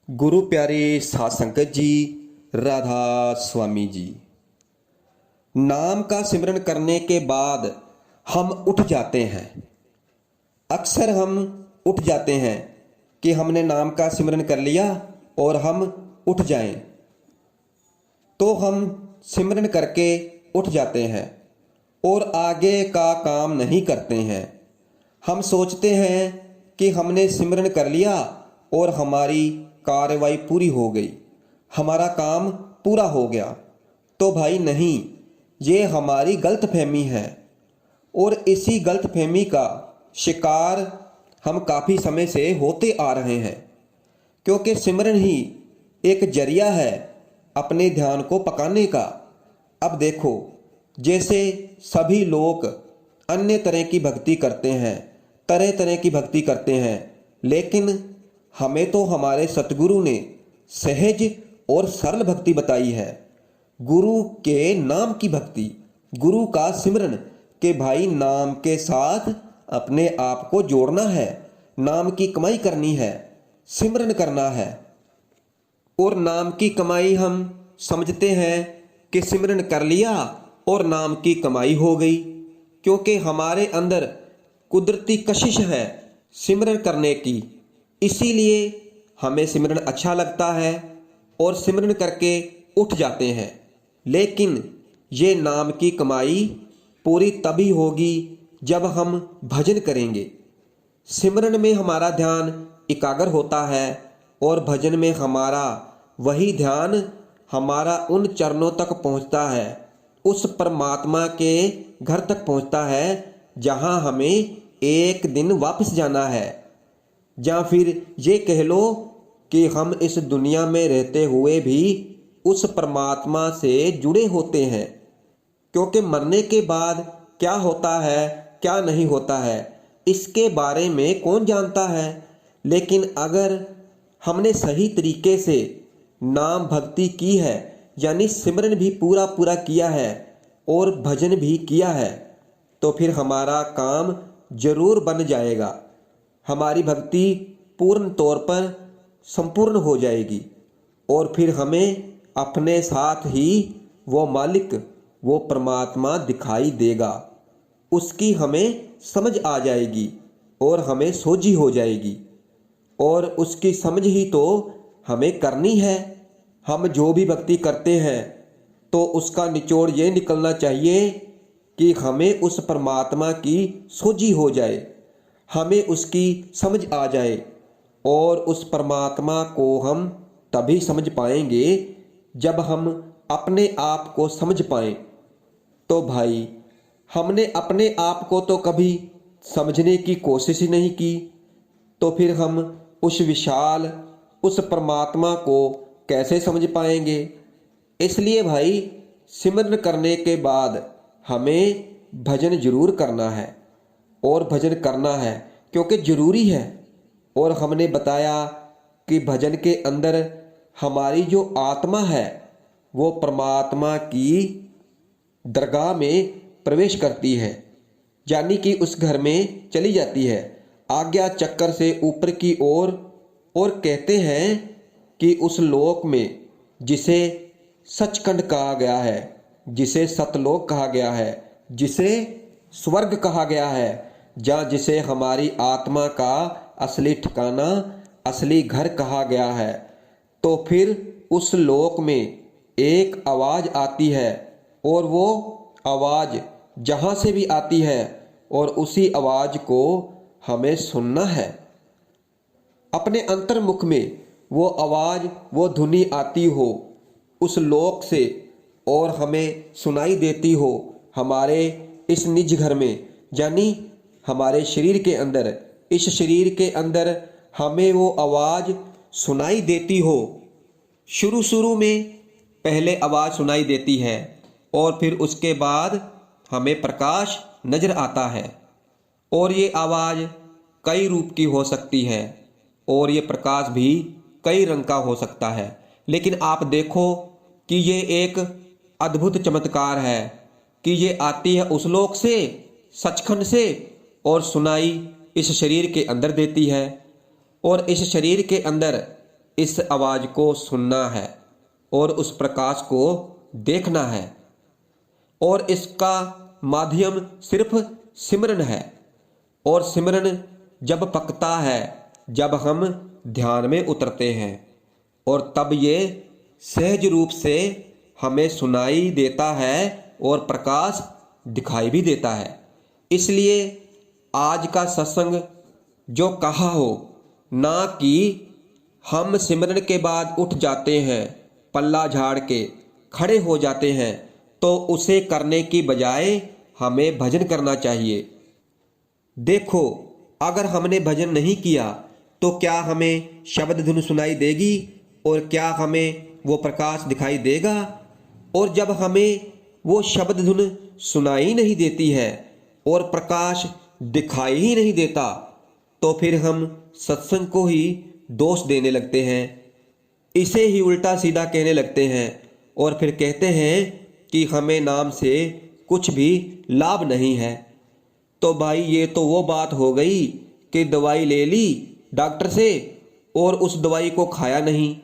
गुरु प्यारे साध संगत जी, राधा स्वामी जी। नाम का सिमरन करने के बाद हम उठ जाते हैं। अक्सर हम उठ जाते हैं कि हमने नाम का सिमरन कर लिया और हम उठ जाएं, तो हम सिमरन करके उठ जाते हैं और आगे का काम नहीं करते हैं। हम सोचते हैं कि हमने सिमरन कर लिया और हमारी कार्रवाई पूरी हो गई, हमारा काम पूरा हो गया। तो भाई नहीं, ये हमारी गलतफहमी है और इसी गलतफहमी का शिकार हम काफ़ी समय से होते आ रहे हैं, क्योंकि सिमरन ही एक जरिया है अपने ध्यान को पकाने का। अब देखो, जैसे सभी लोग अन्य तरह की भक्ति करते हैं, तरह तरह की भक्ति करते हैं, लेकिन हमें तो हमारे सतगुरु ने सहज और सरल भक्ति बताई है। गुरु के नाम की भक्ति, गुरु का सिमरन के भाई नाम के साथ अपने आप को जोड़ना है, नाम की कमाई करनी है, सिमरन करना है। और नाम की कमाई हम समझते हैं कि सिमरन कर लिया और नाम की कमाई हो गई, क्योंकि हमारे अंदर कुदरती कशिश है सिमरन करने की। इसीलिए हमें सिमरन अच्छा लगता है और सिमरन करके उठ जाते हैं। लेकिन ये नाम की कमाई पूरी तभी होगी जब हम भजन करेंगे। सिमरन में हमारा ध्यान एकाग्र होता है और भजन में हमारा वही ध्यान हमारा उन चरणों तक पहुंचता है, उस परमात्मा के घर तक पहुंचता है जहां हमें एक दिन वापस जाना है। या फिर ये कह लो कि हम इस दुनिया में रहते हुए भी उस परमात्मा से जुड़े होते हैं, क्योंकि मरने के बाद क्या होता है क्या नहीं होता है इसके बारे में कौन जानता है। लेकिन अगर हमने सही तरीके से नाम भक्ति की है, यानी सिमरन भी पूरा पूरा किया है और भजन भी किया है, तो फिर हमारा काम जरूर बन जाएगा। हमारी भक्ति पूर्ण तौर पर संपूर्ण हो जाएगी और फिर हमें अपने साथ ही वो मालिक, वो परमात्मा दिखाई देगा। उसकी हमें समझ आ जाएगी और हमें सोझी हो जाएगी, और उसकी समझ ही तो हमें करनी है। हम जो भी भक्ति करते हैं तो उसका निचोड़ ये निकलना चाहिए कि हमें उस परमात्मा की सोझी हो जाए, हमें उसकी समझ आ जाए। और उस परमात्मा को हम तभी समझ पाएंगे जब हम अपने आप को समझ पाएं। तो भाई, हमने अपने आप को तो कभी समझने की कोशिश ही नहीं की, तो फिर हम उस विशाल, उस परमात्मा को कैसे समझ पाएंगे। इसलिए भाई, सिमरन करने के बाद हमें भजन जरूर करना है और भजन करना है क्योंकि ज़रूरी है। और हमने बताया कि भजन के अंदर हमारी जो आत्मा है वो परमात्मा की दरगाह में प्रवेश करती है, यानी कि उस घर में चली जाती है आज्ञा चक्कर से ऊपर की ओर। और कहते हैं कि उस लोक में जिसे सचखंड कहा गया है, जिसे सतलोक कहा गया है, जिसे स्वर्ग कहा गया है, जहाँ जिसे हमारी आत्मा का असली ठिकाना, असली घर कहा गया है, तो फिर उस लोक में एक आवाज़ आती है और वो आवाज़ जहाँ से भी आती है और उसी आवाज़ को हमें सुनना है। अपने अंतर्मुख में वो आवाज़, वो धुनी आती हो उस लोक से और हमें सुनाई देती हो हमारे इस निज घर में, यानी हमारे शरीर के अंदर। इस शरीर के अंदर हमें वो आवाज़ सुनाई देती हो। शुरू में पहले आवाज़ सुनाई देती है और फिर उसके बाद हमें प्रकाश नज़र आता है। और ये आवाज़ कई रूप की हो सकती है और ये प्रकाश भी कई रंग का हो सकता है। लेकिन आप देखो कि ये एक अद्भुत चमत्कार है कि ये आती है उस लोक से, सचखंड से, और सुनाई इस शरीर के अंदर देती है। और इस शरीर के अंदर इस आवाज़ को सुनना है और उस प्रकाश को देखना है, और इसका माध्यम सिर्फ सिमरन है। और सिमरन जब पकता है जब हम ध्यान में उतरते हैं, और तब ये सहज रूप से हमें सुनाई देता है और प्रकाश दिखाई भी देता है। इसलिए आज का सत्संग जो कहा हो, ना कि हम सिमरन के बाद उठ जाते हैं, पल्ला झाड़ के खड़े हो जाते हैं, तो उसे करने की बजाय हमें भजन करना चाहिए। देखो, अगर हमने भजन नहीं किया तो क्या हमें शब्द धुन सुनाई देगी और क्या हमें वो प्रकाश दिखाई देगा? और जब हमें वो शब्द धुन सुनाई नहीं देती है और प्रकाश दिखाई ही नहीं देता, तो फिर हम सत्संग को ही दोष देने लगते हैं, इसे ही उल्टा सीधा कहने लगते हैं, और फिर कहते हैं कि हमें नाम से कुछ भी लाभ नहीं है। तो भाई, ये तो वो बात हो गई कि दवाई ले ली डॉक्टर से और उस दवाई को खाया नहीं,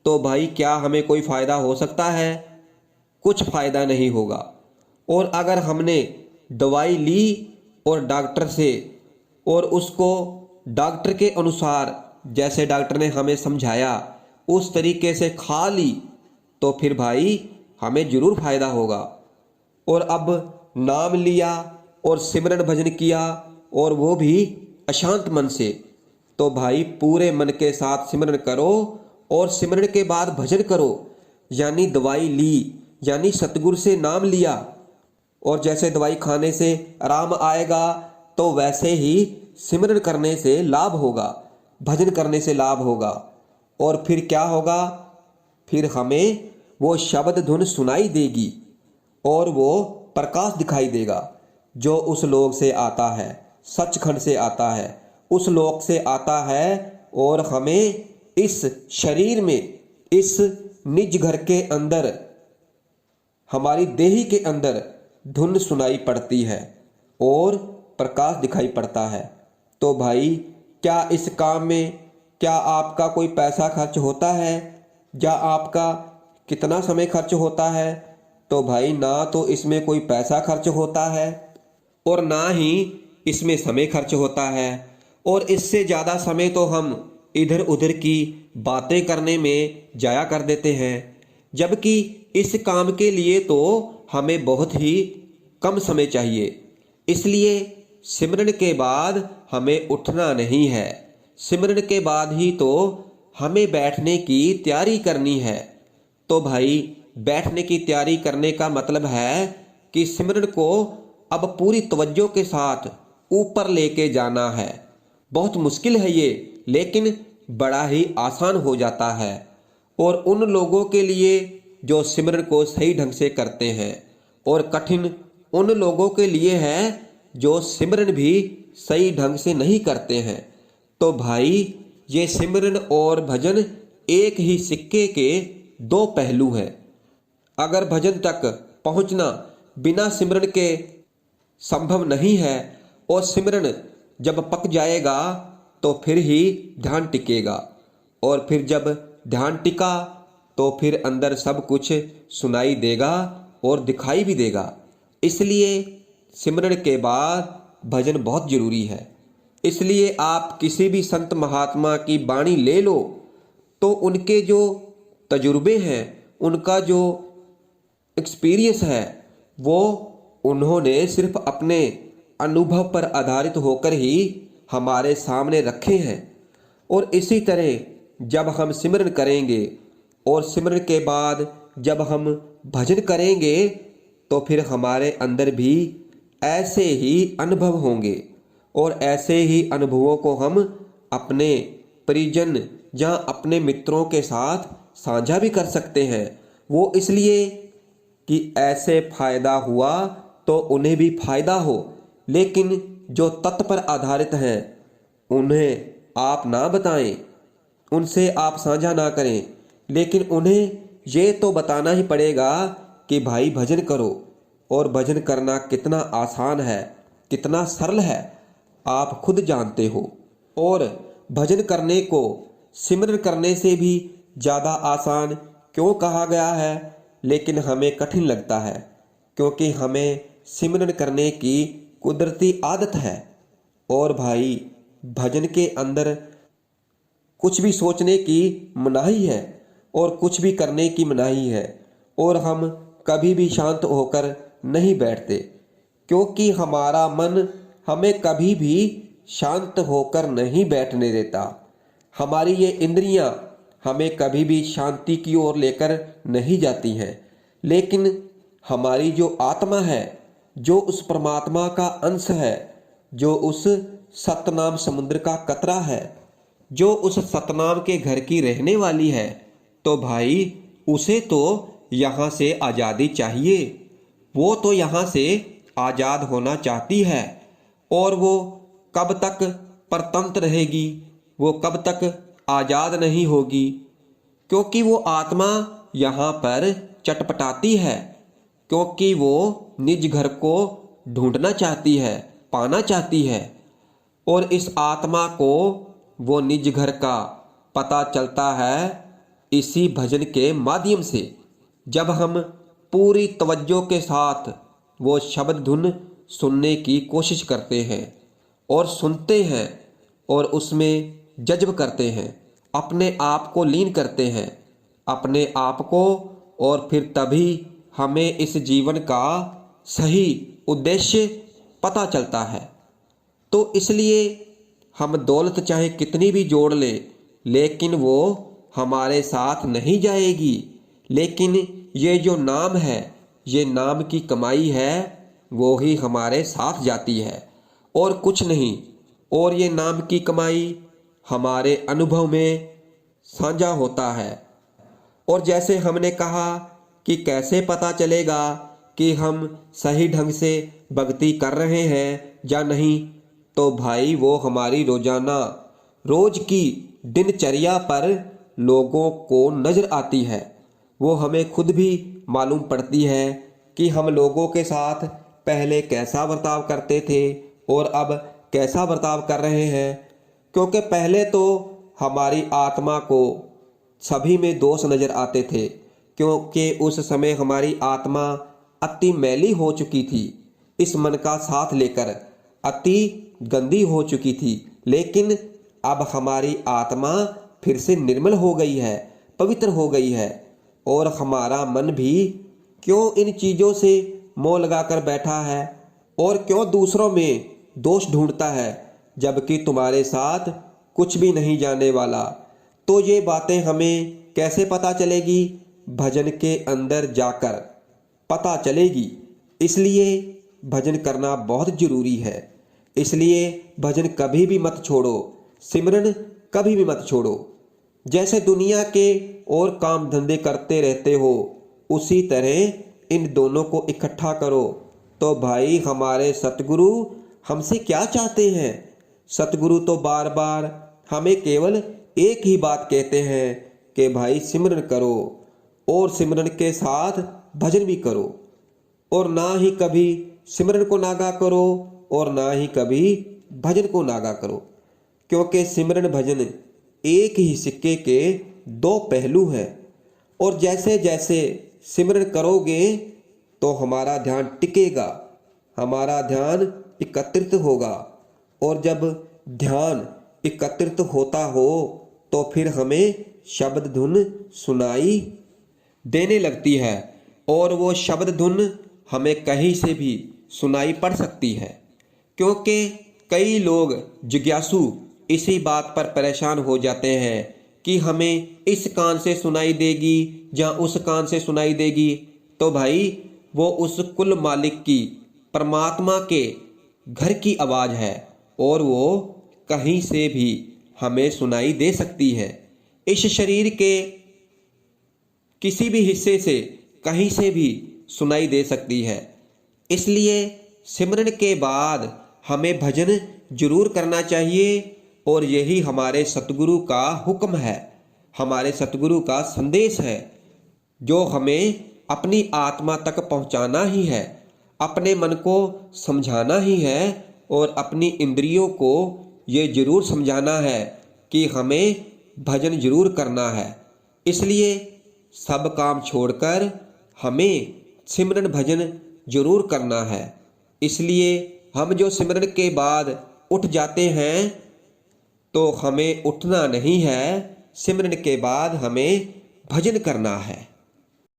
तो भाई क्या हमें कोई फ़ायदा हो सकता है? कुछ फ़ायदा नहीं होगा। और अगर हमने दवाई ली और डॉक्टर से, और उसको डॉक्टर के अनुसार, जैसे डॉक्टर ने हमें समझाया उस तरीके से खा ली, तो फिर भाई हमें ज़रूर फ़ायदा होगा। और अब नाम लिया और सिमरन भजन किया, और वो भी अशांत मन से, तो भाई पूरे मन के साथ सिमरन करो और सिमरन के बाद भजन करो। यानी दवाई ली, यानी सतगुरु से नाम लिया, और जैसे दवाई खाने से आराम आएगा, तो वैसे ही सिमरन करने से लाभ होगा, भजन करने से लाभ होगा। और फिर क्या होगा? फिर हमें वो शब्द धुन सुनाई देगी और वो प्रकाश दिखाई देगा जो उस लोक से आता है, सचखंड से आता है, उस लोक से आता है, और हमें इस शरीर में, इस निज घर के अंदर, हमारी देही के अंदर धुन सुनाई पड़ती है और प्रकाश दिखाई पड़ता है। तो भाई, क्या इस काम में क्या आपका कोई पैसा खर्च होता है, या आपका कितना समय खर्च होता है? तो भाई, ना तो इसमें कोई पैसा खर्च होता है और ना ही इसमें समय खर्च होता है, और इससे ज़्यादा समय तो हम इधर उधर की बातें करने में जाया कर देते हैं, जबकि इस काम के लिए तो हमें बहुत ही कम समय चाहिए। इसलिए सिमरन के बाद हमें उठना नहीं है, सिमरन के बाद ही तो हमें बैठने की तैयारी करनी है। तो भाई, बैठने की तैयारी करने का मतलब है कि सिमरन को अब पूरी तवज्जो के साथ ऊपर लेके जाना है। बहुत मुश्किल है ये, लेकिन बड़ा ही आसान हो जाता है। और उन लोगों के लिए जो सिमरन को सही ढंग से करते हैं, और कठिन उन लोगों के लिए है जो सिमरन भी सही ढंग से नहीं करते हैं। तो भाई, ये सिमरन और भजन एक ही सिक्के के दो पहलू हैं। अगर भजन तक पहुंचना बिना सिमरन के संभव नहीं है, और सिमरन जब पक जाएगा तो फिर ही ध्यान टिकेगा, और फिर जब ध्यान टिका तो फिर अंदर सब कुछ सुनाई देगा और दिखाई भी देगा। इसलिए सिमरन के बाद भजन बहुत ज़रूरी है। इसलिए आप किसी भी संत महात्मा की वाणी ले लो, तो उनके जो तजुर्बे हैं, उनका जो एक्सपीरियंस है, वो उन्होंने सिर्फ अपने अनुभव पर आधारित होकर ही हमारे सामने रखे हैं। और इसी तरह जब हम सिमरन करेंगे और सिमरन के बाद जब हम भजन करेंगे, तो फिर हमारे अंदर भी ऐसे ही अनुभव होंगे, और ऐसे ही अनुभवों को हम अपने परिजन या अपने मित्रों के साथ साझा भी कर सकते हैं। वो इसलिए कि ऐसे फायदा हुआ तो उन्हें भी फायदा हो, लेकिन जो तत्व पर आधारित हैं उन्हें आप ना बताएं, उनसे आप साझा ना करें, लेकिन उन्हें ये तो बताना ही पड़ेगा कि भाई भजन करो। और भजन करना कितना आसान है, कितना सरल है, आप खुद जानते हो। और भजन करने को सिमरन करने से भी ज़्यादा आसान क्यों कहा गया है, लेकिन हमें कठिन लगता है क्योंकि हमें सिमरन करने की कुदरती आदत है। और भाई, भजन के अंदर कुछ भी सोचने की मनाही है और कुछ भी करने की मनाही है, और हम कभी भी शांत होकर नहीं बैठते क्योंकि हमारा मन हमें कभी भी शांत होकर नहीं बैठने देता। हमारी ये इंद्रियां हमें कभी भी शांति की ओर लेकर नहीं जाती हैं, लेकिन हमारी जो आत्मा है, जो उस परमात्मा का अंश है, जो उस सतनाम समुद्र का कतरा है, जो उस सतनाम के घर की रहने वाली है, तो भाई उसे तो यहाँ से आज़ादी चाहिए। वो तो यहाँ से आज़ाद होना चाहती है, और वो कब तक परतंत्र रहेगी, वो कब तक आज़ाद नहीं होगी, क्योंकि वो आत्मा यहाँ पर चटपटाती है, क्योंकि वो निज घर को ढूंढना चाहती है, पाना चाहती है। और इस आत्मा को वो निज घर का पता चलता है इसी भजन के माध्यम से, जब हम पूरी तवज्जो के साथ वो शब्द धुन सुनने की कोशिश करते हैं और सुनते हैं और उसमें जज्ब करते हैं, अपने आप को लीन करते हैं अपने आप को, और फिर तभी हमें इस जीवन का सही उद्देश्य पता चलता है। तो इसलिए हम दौलत चाहे कितनी भी जोड़ लें, लेकिन वो हमारे साथ नहीं जाएगी। लेकिन ये जो नाम है, ये नाम की कमाई है, वो ही हमारे साथ जाती है और कुछ नहीं। और ये नाम की कमाई हमारे अनुभव में साझा होता है। और जैसे हमने कहा कि कैसे पता चलेगा कि हम सही ढंग से भक्ति कर रहे हैं या नहीं, तो भाई वो हमारी रोज की दिनचर्या पर लोगों को नज़र आती है। वो हमें खुद भी मालूम पड़ती है कि हम लोगों के साथ पहले कैसा बर्ताव करते थे और अब कैसा बर्ताव कर रहे हैं। क्योंकि पहले तो हमारी आत्मा को सभी में दोष नज़र आते थे, क्योंकि उस समय हमारी आत्मा अति मैली हो चुकी थी, इस मन का साथ लेकर अति गंदी हो चुकी थी। लेकिन अब हमारी आत्मा फिर से निर्मल हो गई है, पवित्र हो गई है, और हमारा मन भी क्यों इन चीज़ों से मोह लगाकर बैठा है और क्यों दूसरों में दोष ढूंढता है, जबकि तुम्हारे साथ कुछ भी नहीं जाने वाला। तो ये बातें हमें कैसे पता चलेगी? भजन के अंदर जाकर पता चलेगी। इसलिए भजन करना बहुत ज़रूरी है। इसलिए भजन कभी भी मत छोड़ो, सिमरन कभी भी मत छोड़ो। जैसे दुनिया के और काम धंधे करते रहते हो, उसी तरह इन दोनों को इकट्ठा करो। तो भाई हमारे सतगुरु हमसे क्या चाहते हैं? सतगुरु तो बार बार हमें केवल एक ही बात कहते हैं कि भाई सिमरन करो, और सिमरन के साथ भजन भी करो, और ना ही कभी सिमरन को नागा करो और ना ही कभी भजन को नागा करो। क्योंकि सिमरन भजन एक ही सिक्के के दो पहलू हैं, और जैसे जैसे सिमरन करोगे तो हमारा ध्यान टिकेगा, हमारा ध्यान एकत्रित होगा, और जब ध्यान एकत्रित होता हो तो फिर हमें शब्द धुन सुनाई देने लगती है, और वो शब्द धुन हमें कहीं से भी सुनाई पड़ सकती है। क्योंकि कई लोग जिज्ञासु इसी बात पर परेशान हो जाते हैं कि हमें इस कान से सुनाई देगी या उस कान से सुनाई देगी। तो भाई वो उस कुल मालिक की, परमात्मा के घर की आवाज़ है, और वो कहीं से भी हमें सुनाई दे सकती है। इस शरीर के किसी भी हिस्से से कहीं से भी सुनाई दे सकती है। इसलिए सिमरन के बाद हमें भजन जरूर करना चाहिए, और यही हमारे सतगुरु का हुक्म है, हमारे सतगुरु का संदेश है, जो हमें अपनी आत्मा तक पहुंचाना ही है, अपने मन को समझाना ही है, और अपनी इंद्रियों को ये जरूर समझाना है कि हमें भजन जरूर करना है। इसलिए सब काम छोड़कर हमें सिमरन भजन जरूर करना है। इसलिए हम जो सिमरन के बाद उठ जाते हैं तो हमें उठना नहीं है, सिमरन के बाद हमें भजन करना है।